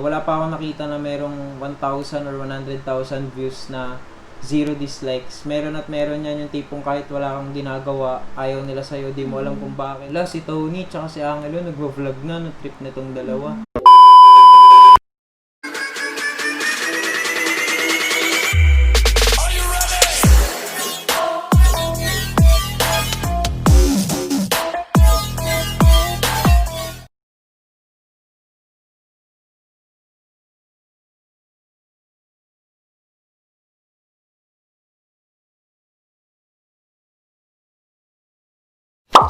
Wala pa akong nakita na merong 1,000 or 100,000 views na 0 dislikes. Meron at meron yan yung tipong kahit wala kang ginagawa, ayaw nila sa'yo, di mo alam kung bakit. Wala, si Tony tsaka si Angelo nagvo-vlog na, no trip nitong dalawa.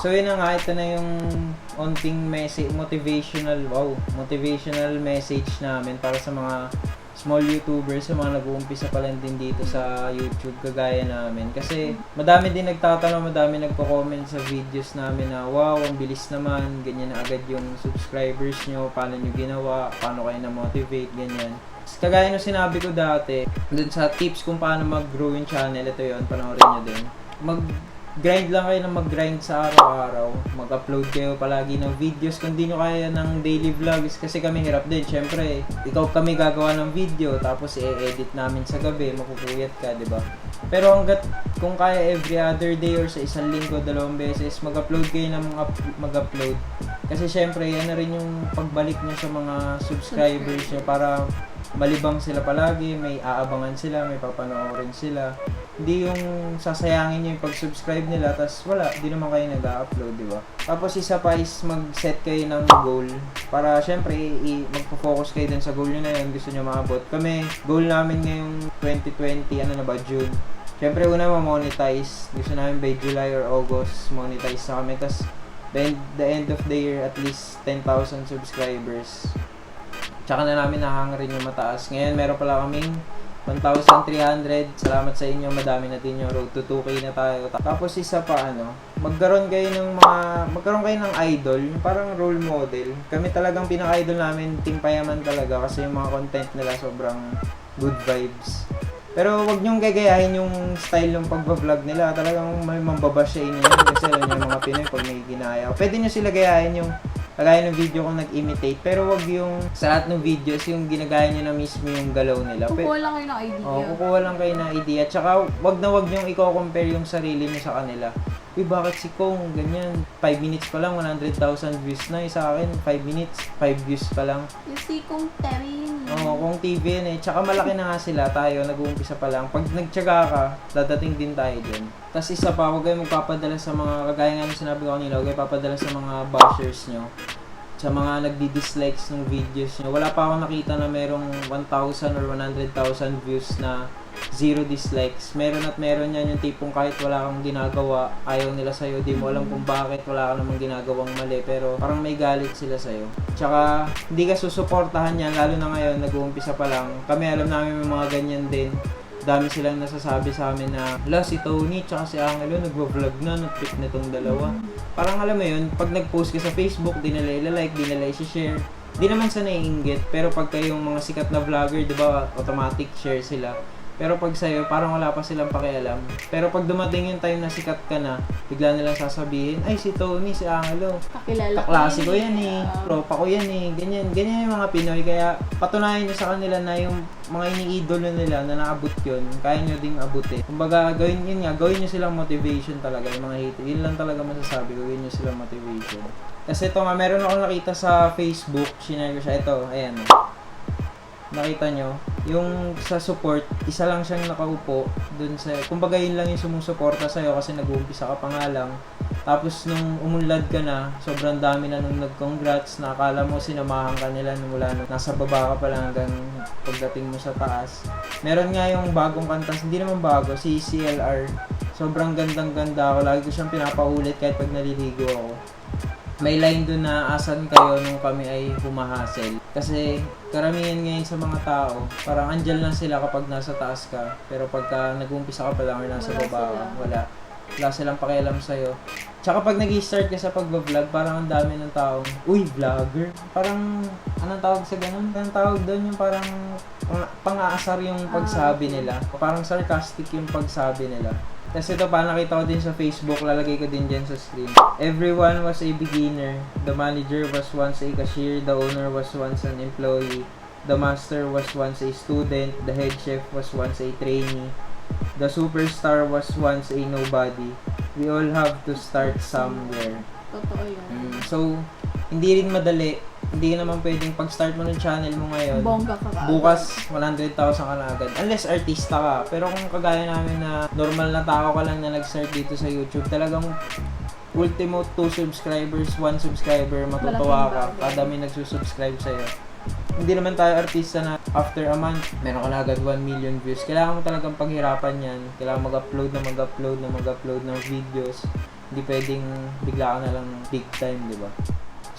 So yun na nga, ito na yung onting motivational message namin para sa mga small YouTubers, sa mga nag-uumpisa pa lang din dito sa YouTube kagaya namin. Kasi madami din nagtatanong, madami nagko-comment sa videos namin na wow, ang bilis naman, ganyan na agad yung subscribers nyo, paano nyo ginawa, paano kayo na-motivate, ganyan. Kagaya nung sinabi ko dati, dun sa tips kung paano mag-grow yung channel, ito yun, panoorin nyo din. Grind lang kayo ng mag-grind sa araw-araw. Mag-upload kayo palagi ng videos kung di nyo kaya ng daily vlogs. Kasi kami hirap din. Siyempre, ikaw kami gagawa ng video tapos i-edit namin sa gabi. Makukuyat ka, di ba? Pero hanggat kung kaya every other day or sa isang linggo, 2 beses, mag-upload kayo ng mag-upload. Kasi siyempre, yan na rin yung pagbalik nyo sa mga subscribers nyo para malibang sila palagi, may aabangan sila, may papanoorin sila. Hindi yung sasayangin nyo yung pag-subscribe nila, tas wala, di naman kayo nag-upload, di ba? Tapos isa pa is mag-set kayo ng goal para syempre magpo-focus kayo dun sa goal nyo na yun, gusto nyo maabot. Kami, goal namin ngayong 2020, ano na ba, June. Syempre una ma-monetize, gusto namin by July or August, monetize na kami. Tas the end of the year, at least 10,000 subscribers. Tsaka na namin nahangarin yung mataas. Ngayon, meron pala kaming 1,300. Salamat sa inyo. Madami na din yung road to 2K na tayo. Tapos isa pa, magkaroon kayo ng idol, parang role model. Kami talagang pinaka-idol namin, Team Payaman talaga. Kasi yung mga content nila sobrang good vibes. Pero wag niyong gagayahin yung style ng pagbablog nila. Talagang may mambabash sa inyo yun. Kasi alam niyo mga Pinoy pag may ginaya. Pwede niyo sila gayahin yung kagaya ng video kung nag-imitate, pero wag yung sa lahat ng videos yung ginagaya nyo na mismo yung galaw nila. Kukuha lang kayo ng idea. Kukuha lang kayo ng idea. Tsaka wag nyong i-compare yung sarili nyo sa kanila. Uy, bakit si Kong ganyan? 5 minutes pa lang, 100,000 views na. Sa akin, 5 minutes, 5 views pa lang. Yung si Kong TV yun. Kong TV yun eh. Tsaka malaki na nga sila, tayo, nag-uumpisa pa lang. Pag nagtyaga ka, dadating din tayo dyan. Tapos isa pa, huwag kayo magpapadala sa mga, kagaya nga nung sinabi ko kanina, huwag kayo papadala sa mga bashers nyo, sa mga nagdi-dislikes ng videos nyo. Wala pa akong nakita na merong 1,000 or 100,000 views na 0 dislikes. Meron at meron yan yung tipong kahit wala kang ginagawa, ayaw nila sa'yo, di mo alam kung bakit, wala ka namang ginagawang mali, pero parang may galit sila sa'yo. Tsaka, hindi ka susuportahan yan, lalo na ngayon, nag-uumpisa pa lang. Kami alam namin may mga ganyan din. Dami silang nasasabi sa amin na si Tony tsaka si Angelo nagvo-vlog na, trip nitong dalawa. Parang alam mo yun, pag nag-post ka sa Facebook, di nila i-like, di nila i-share. Di naman sa naiinggit, pero pag kayong mga sikat na vlogger, di ba, automatic share sila. Pero pag sa'yo, parang wala pa silang pakialam. Pero pag dumating yung time na sikat ka na, bigla nilang sasabihin, ay si Tony, si Angelo, kaklase ko yan eh, tropa ko yan eh, ganyan yung mga Pinoy. Kaya patunayan nyo sa kanila na yung mga iniidolo nila na naabot yun, kaya nyo ding abutin. Kumbaga, gawin nyo silang motivation talaga, yung mga hate. Yun lang talaga masasabi, gawin nyo silang motivation. Kasi ito nga, meron ako nakita sa Facebook, sinare ko siya, ito, ayan. Nakita nyo, yung sa support, isa lang siyang nakaupo dun sa, kumbaga yun lang yung sumusuporta sa'yo kasi nag-uumpisa ka pa nga lang. Tapos nung umunlad ka na, sobrang dami na nung nag-congrats, na akala mo sinamahan ka nila mula nung nasa baba ka pa lang hanggang pagdating mo sa taas. Meron nga yung bagong kanta, hindi naman bago, si CLR. Sobrang gandang-ganda ako, lagi ko siyang pinapaulit kahit pag naliligo ako. May line doon na asan kayo nung kami ay humahasel. Kasi karamihan ngayon sa mga tao, parang andyan lang sila kapag nasa taas ka. Pero pagka nag-uumpisa ka pa lang or nasa baba ka, wala silang pakialam sa'yo. Tsaka pag nag-i-start ka sa pag-vlog, parang ang dami ng taong, uy, vlogger. Parang, anong tawag sa ganun? Anong tawag doon yung parang pang-aasar yung pagsabi nila. Parang sarcastic yung pagsabi nila. Kasi ito pa, nakita ko din sa Facebook, lalagay ko din dyan sa screen. Everyone was a beginner. The manager was once a cashier. The owner was once an employee. The master was once a student. The head chef was once a trainee. The superstar was once a nobody. We all have to start somewhere. Totoo yun. So, hindi rin madali. Hindi naman pwedeng pag-start mo ng channel mo ngayon, Bongga ka ka. bukas 100,000 ka na agad. Unless artista ka. Pero kung kagaya namin na normal na tao ka lang na nag-start dito sa YouTube, talagang ultimo 2 subscribers, 1 subscriber, matutuwa ka. Malaking bagay. Kada may nagsusubscribe sa'yo. Hindi naman tayo artista na after a month, meron ka na agad 1 million views. Kailangan mo talagang paghirapan yan. Kailangan mag-upload ng videos. Hindi pwedeng bigla ka na lang big time, di ba?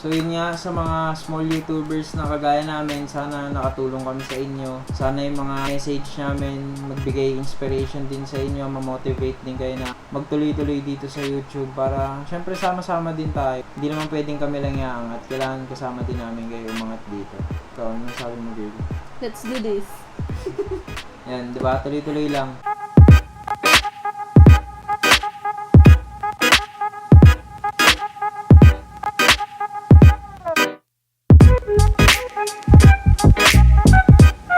So yun nga, sa mga small YouTubers na kagaya namin, sana nakatulong kami sa inyo. Sana yung mga message namin magbigay inspiration din sa inyo, ma-motivate din kayo na magtuloy-tuloy dito sa YouTube para syempre sama-sama din tayo. Hindi naman pwedeng kami lang iaangat, kailangan kasama din namin kayo umangat dito. Ikaw, ano sabi mo, girl? Let's do this. Yan, di ba? Tuloy-tuloy lang.